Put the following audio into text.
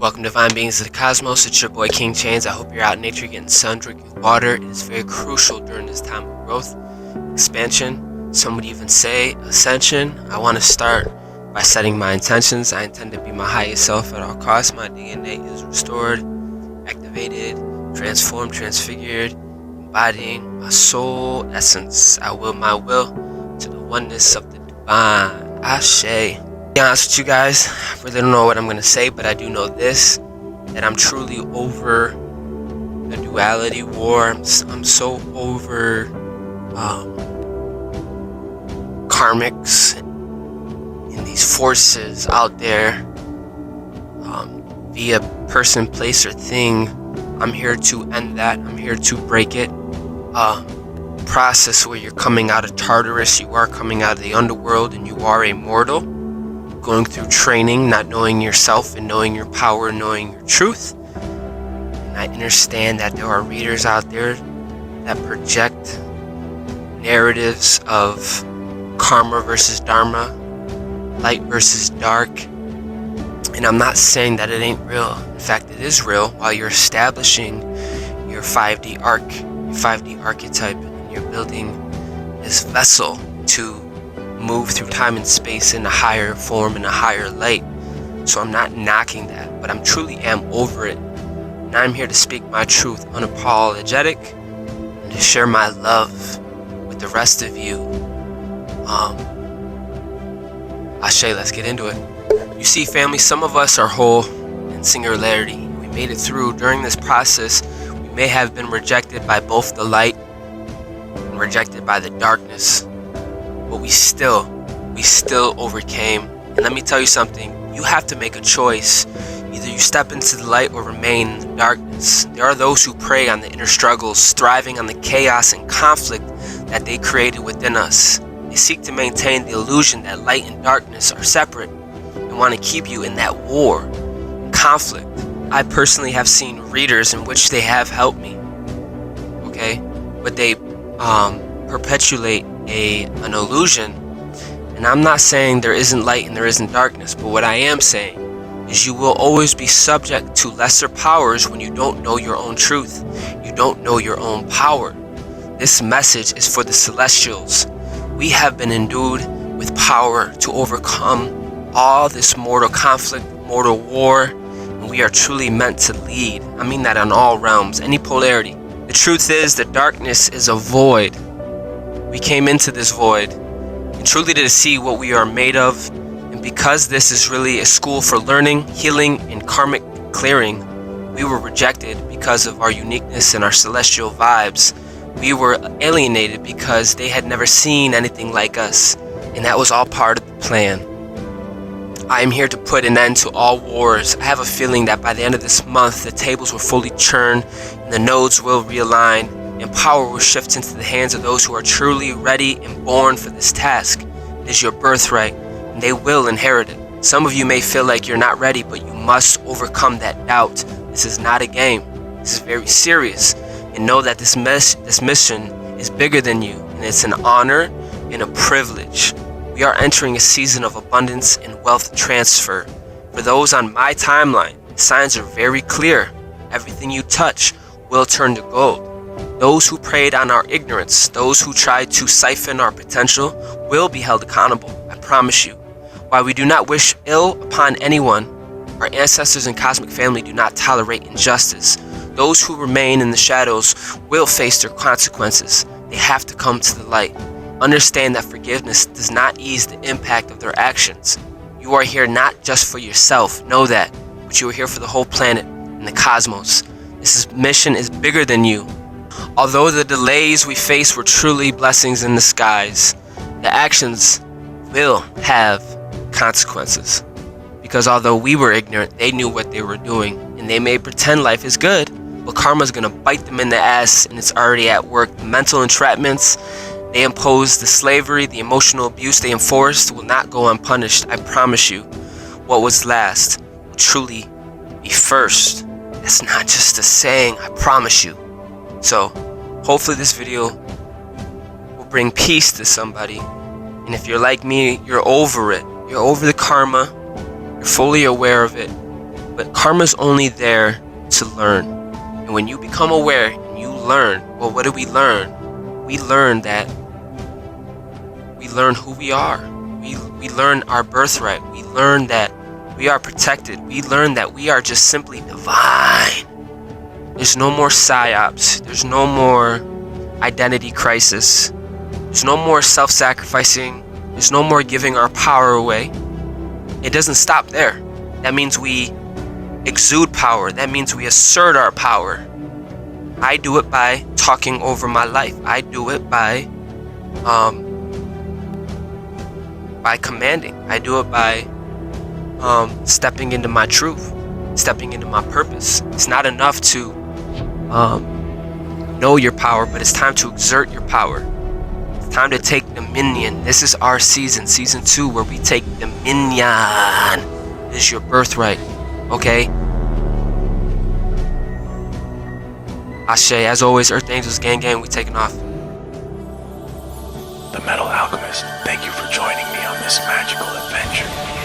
Welcome divine beings of the cosmos. It's your boy King Chains. I hope you're out in nature getting sun, drinking water. It is very crucial during this time of growth, expansion, some would even say ascension. I want to start by setting my intentions. I intend to be my highest self at all costs. My DNA is restored, activated, transformed, transfigured, embodying my soul essence. I will my will to the oneness of the divine. Ashe. To be honest with you guys, I really don't know what I'm going to say, but I do know this, that I'm truly over the duality war. I'm so over karmics and these forces out there via person, place, or thing. I'm here to end that. I'm here to break it. Process where you're coming out of Tartarus, you are coming out of the underworld, and you are a mortal. Going through training, not knowing yourself and knowing your power and knowing your truth. And I understand that there are readers out there that project narratives of karma versus dharma, light versus dark. And I'm not saying that it ain't real. In fact, it is real. While you're establishing your 5D arc, your 5D archetype, and you're building this vessel to move through time and space in a higher form, in a higher light. So I'm not knocking that, but I'm truly am over it. And I'm here to speak my truth unapologetic and to share my love with the rest of you. Ashe, let's get into it. You see, family, some of us are whole in singularity. We made it through. During this process, we may have been rejected by both the light and rejected by the darkness. But we still overcame. And let me tell you something, you have to make a choice. Either you step into the light or remain in the darkness. There are those who prey on the inner struggles, thriving on the chaos and conflict that they created within us. They seek to maintain the illusion that light and darkness are separate and want to keep you in that war, conflict. I personally have seen readers in which they have helped me, okay? But they perpetuate an illusion. And I'm not saying there isn't light and there isn't darkness, but what I am saying is you will always be subject to lesser powers when you don't know your own truth. You don't know your own power. This message is for the celestials. We have been endued with power to overcome all this mortal conflict, mortal war, and we are truly meant to lead. I mean that on all realms, any polarity. The truth is that darkness is a void. We came into this void and truly to see what we are made of. And because this is really a school for learning, healing, and karmic clearing, we were rejected because of our uniqueness and our celestial vibes. We were alienated because they had never seen anything like us. And that was all part of the plan. I am here to put an end to all wars. I have a feeling that by the end of this month, the tables will fully turn and the nodes will realign. And power will shift into the hands of those who are truly ready and born for this task. It is your birthright, and they will inherit it. Some of you may feel like you're not ready, but you must overcome that doubt. This is not a game. This is very serious. And know that this mission is bigger than you, and it's an honor and a privilege. We are entering a season of abundance and wealth transfer. For those on my timeline, the signs are very clear. Everything you touch will turn to gold. Those who preyed on our ignorance, those who tried to siphon our potential, will be held accountable, I promise you. While we do not wish ill upon anyone, our ancestors and cosmic family do not tolerate injustice. Those who remain in the shadows will face their consequences. They have to come to the light. Understand that forgiveness does not ease the impact of their actions. You are here not just for yourself, know that, but you are here for the whole planet and the cosmos. This mission is bigger than you. Although the delays we face were truly blessings in disguise, the actions will have consequences. Because although we were ignorant, they knew what they were doing. And they may pretend life is good, but karma's gonna bite them in the ass, and it's already at work. The mental entrapments they imposed, the slavery, the emotional abuse they enforced will not go unpunished. I promise you. What was last will truly be first. That's not just a saying, I promise you. So, hopefully this video will bring peace to somebody. And if you're like me, you're over it. You're over the karma. You're fully aware of it. But karma's only there to learn. And when you become aware and you learn, well, what do we learn? We learn who we are. We learn our birthright. We learn that we are protected. We learn that we are just simply divine. There's no more psyops. There's no more identity crisis. There's no more self-sacrificing. There's no more giving our power away. It doesn't stop there. That means we exude power. That means we assert our power. I do it by talking over my life. I do it by commanding. I do it by stepping into my truth, stepping into my purpose. It's not enough to know your power, but it's time to exert your power. It's time to take dominion. This is our season 2, where we take dominion. This is your birthright, okay? Ashe, as always, Earth Angels, gang, we taking off. The Metal Alchemist, thank you for joining me on this magical adventure.